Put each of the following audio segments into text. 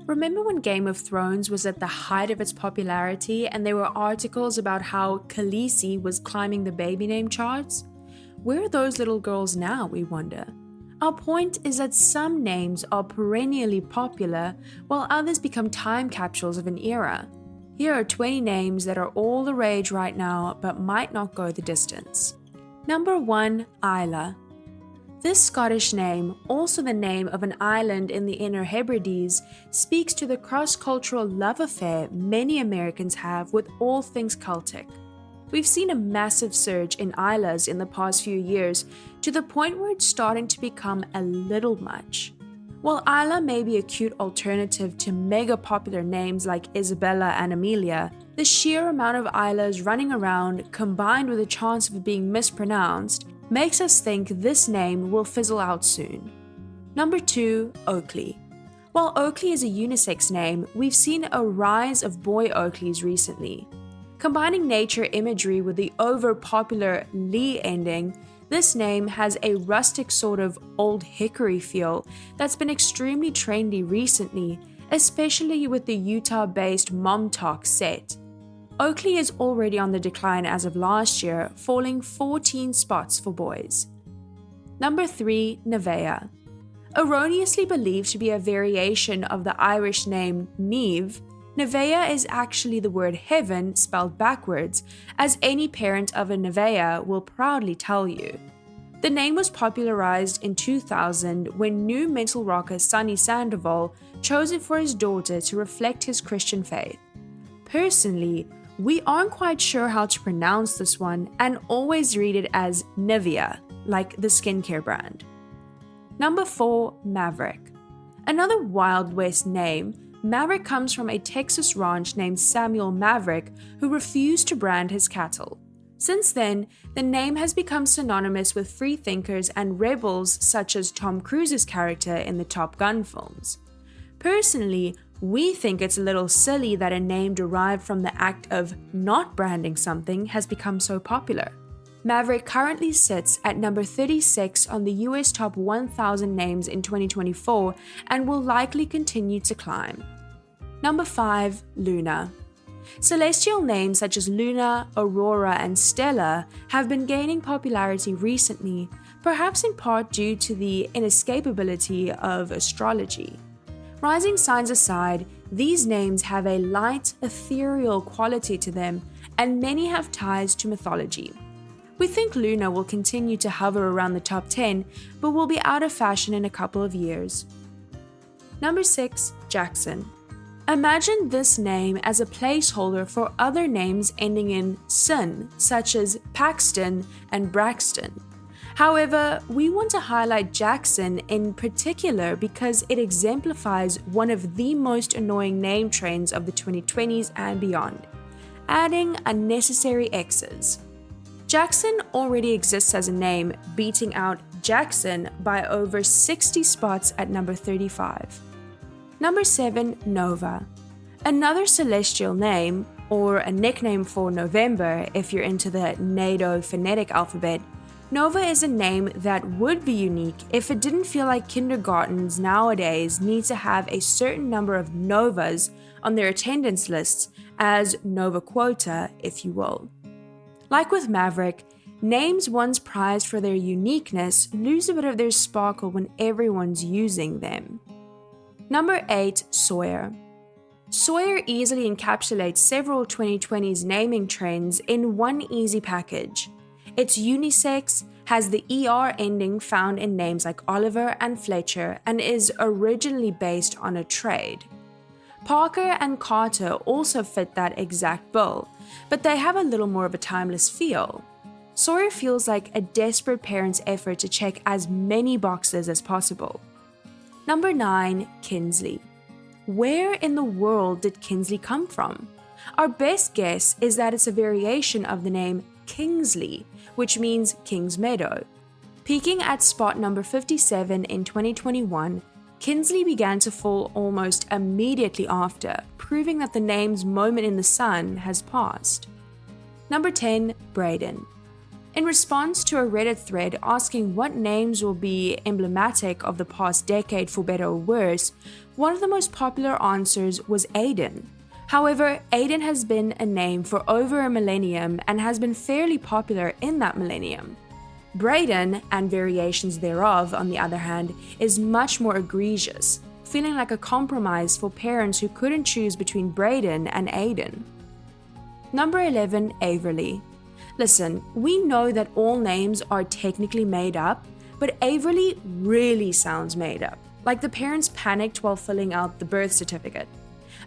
Remember when Game of Thrones was at the height of its popularity and there were articles about how Khaleesi was climbing the baby name charts? Where are those little girls now, we wonder? Our point is that some names are perennially popular while others become time capsules of an era. Here are 20 names that are all the rage right now but might not go the distance. Number 1. Isla. This Scottish name, also the name of an island in the Inner Hebrides, speaks to the cross-cultural love affair many Americans have with all things Celtic. We've seen a massive surge in Islas in the past few years, to the point where it's starting to become a little much. While Isla may be a cute alternative to mega popular names like Isabella and Amelia, the sheer amount of Islas running around, combined with a chance of it being mispronounced, makes us think this name will fizzle out soon. Number 2. Oakley. While Oakley is a unisex name, we've seen a rise of boy Oakleys recently. Combining nature imagery with the over-popular Lee ending, this name has a rustic sort of old hickory feel that's been extremely trendy recently, especially with the Utah-based Mom Talk set. Oakley is already on the decline as of last year, falling 14 spots for boys. Number 3. Nevaeh. Erroneously believed to be a variation of the Irish name Neve, Nevaeh is actually the word heaven spelled backwards, as any parent of a Nevaeh will proudly tell you. The name was popularized in 2000 when new metal rocker Sonny Sandoval chose it for his daughter to reflect his Christian faith. Personally, we aren't quite sure how to pronounce this one and always read it as Nivea, like the skincare brand. Number 4. Maverick. Another Wild West name, Maverick comes from a Texas ranch named Samuel Maverick who refused to brand his cattle. Since then, the name has become synonymous with freethinkers and rebels such as Tom Cruise's character in the Top Gun films. Personally, we think it's a little silly that a name derived from the act of not branding something has become so popular. Maverick currently sits at number 36 on the US Top 1000 names in 2024 and will likely continue to climb. Number 5. Luna. Celestial names such as Luna, Aurora, and Stella have been gaining popularity recently, perhaps in part due to the inescapability of astrology. Rising signs aside, these names have a light, ethereal quality to them, and many have ties to mythology. We think Luna will continue to hover around the top 10, but will be out of fashion in a couple of years. Number 6. Jaxon. Imagine this name as a placeholder for other names ending in "son", such as Paxton and Braxton. However, we want to highlight Jaxon in particular because it exemplifies one of the most annoying name trends of the 2020s and beyond: adding unnecessary X's. Jaxon already exists as a name, beating out Jackson by over 60 spots at number 35. Number 7. Nova. Another celestial name, or a nickname for November if you're into the NATO phonetic alphabet. Nova is a name that would be unique if it didn't feel like kindergartens nowadays need to have a certain number of Novas on their attendance lists as Nova quota, if you will. Like with Maverick, names once prized for their uniqueness lose a bit of their sparkle when everyone's using them. Number 8. Sawyer. Sawyer easily encapsulates several 2020s naming trends in one easy package. It's unisex, has the ER ending found in names like Oliver and Fletcher, and is originally based on a trade. Parker and Carter also fit that exact bill, but they have a little more of a timeless feel. Sawyer feels like a desperate parent's effort to check as many boxes as possible. Number 9. Kinsley. Where in the world did Kinsley come from? Our best guess is that it's a variation of the name Kingsley, which means King's Meadow. Peaking at spot number 57 in 2021, Kinsley began to fall almost immediately after, proving that the name's moment in the sun has passed. Number 10. Braden. In response to a Reddit thread asking what names will be emblematic of the past decade for better or worse, one of the most popular answers was Aiden. However, Aiden has been a name for over a millennium and has been fairly popular in that millennium. Brayden, and variations thereof, on the other hand, is much more egregious, feeling like a compromise for parents who couldn't choose between Brayden and Aiden. Number 11, Averly. Listen, we know that all names are technically made up, but Averly really sounds made up, like the parents panicked while filling out the birth certificate.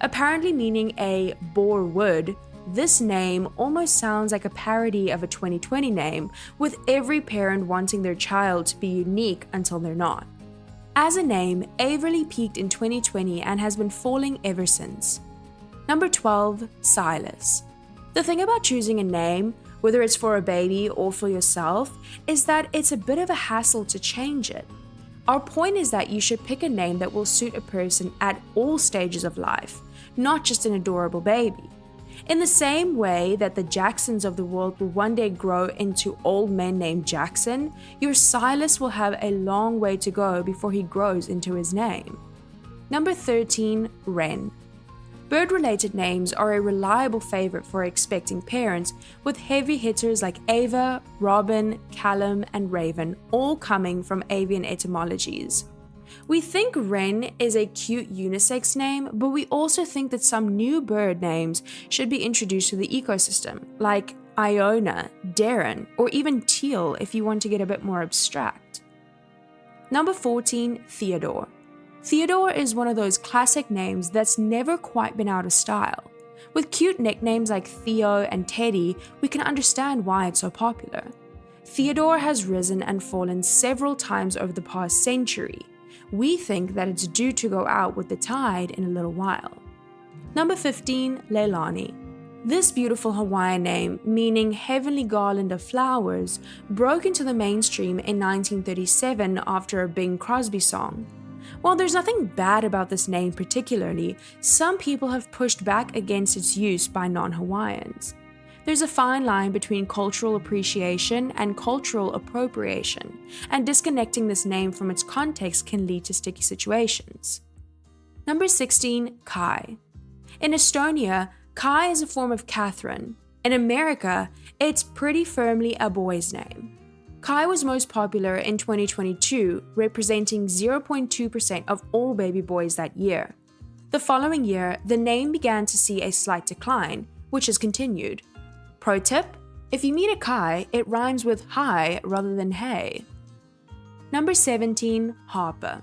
Apparently meaning a bore wood, this name almost sounds like a parody of a 2020 name, with every parent wanting their child to be unique until they're not. As a name, Averly peaked in 2020 and has been falling ever since. Number 12, Silas. The thing about choosing a name, whether it's for a baby or for yourself, is that it's a bit of a hassle to change it. Our point is that you should pick a name that will suit a person at all stages of life, not just an adorable baby. In the same way that the Jaxons of the world will one day grow into old men named Jaxon, your Silas will have a long way to go before he grows into his name. Number 13, Wren. Bird-related names are a reliable favorite for expecting parents, with heavy hitters like Ava, Robin, Callum, and Raven all coming from avian etymologies. We think Wren is a cute unisex name, but we also think that some new bird names should be introduced to the ecosystem, like Iona, Darren, or even Teal if you want to get a bit more abstract. Number 14, Theodore. Theodore is one of those classic names that's never quite been out of style. With cute nicknames like Theo and Teddy, we can understand why it's so popular. Theodore has risen and fallen several times over the past century. We think that it's due to go out with the tide in a little while. Number 15, Leilani. This beautiful Hawaiian name, meaning heavenly garland of flowers, broke into the mainstream in 1937 after a Bing Crosby song. While there's nothing bad about this name particularly, some people have pushed back against its use by non-Hawaiians. There's a fine line between cultural appreciation and cultural appropriation, and disconnecting this name from its context can lead to sticky situations. Number 16, Kai. In Estonia, Kai is a form of Catherine. In America, it's pretty firmly a boy's name. Kai was most popular in 2022, representing 0.2% of all baby boys that year. The following year, the name began to see a slight decline, which has continued. Pro tip: if you meet a Kai, it rhymes with hi rather than hey. Number 17, Harper.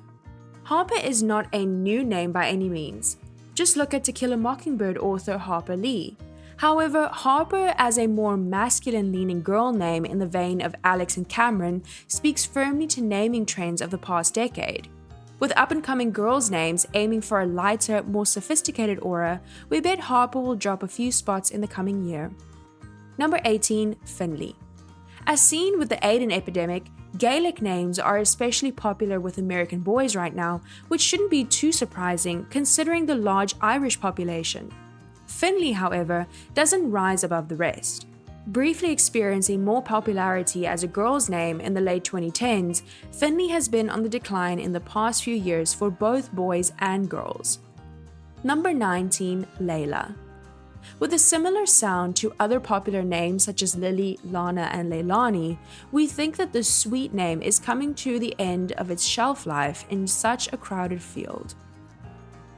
Harper is not a new name by any means. Just look at To Kill a Mockingbird author Harper Lee. However, Harper, as a more masculine-leaning girl name in the vein of Alex and Cameron, speaks firmly to naming trends of the past decade. With up-and-coming girls' names aiming for a lighter, more sophisticated aura, we bet Harper will drop a few spots in the coming year. Number 18, Finley. As seen with the Aiden epidemic, Gaelic names are especially popular with American boys right now, which shouldn't be too surprising considering the large Irish population. Finley, however, doesn't rise above the rest. Briefly experiencing more popularity as a girl's name in the late 2010s, Finley has been on the decline in the past few years for both boys and girls. Number 19, Layla. With a similar sound to other popular names such as Lily, Lana, and Leilani, we think that the sweet name is coming to the end of its shelf life in such a crowded field.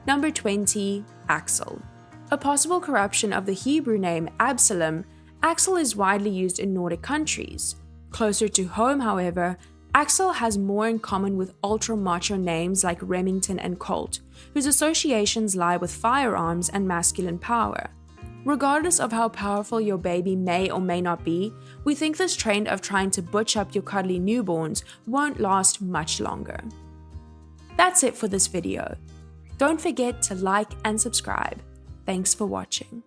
Number 20, Axel. A possible corruption of the Hebrew name Absalom, Axel is widely used in Nordic countries. Closer to home, however, Axel has more in common with ultra-macho names like Remington and Colt, whose associations lie with firearms and masculine power. Regardless of how powerful your baby may or may not be, we think this trend of trying to butch up your cuddly newborns won't last much longer. That's it for this video. Don't forget to like and subscribe. Thanks for watching.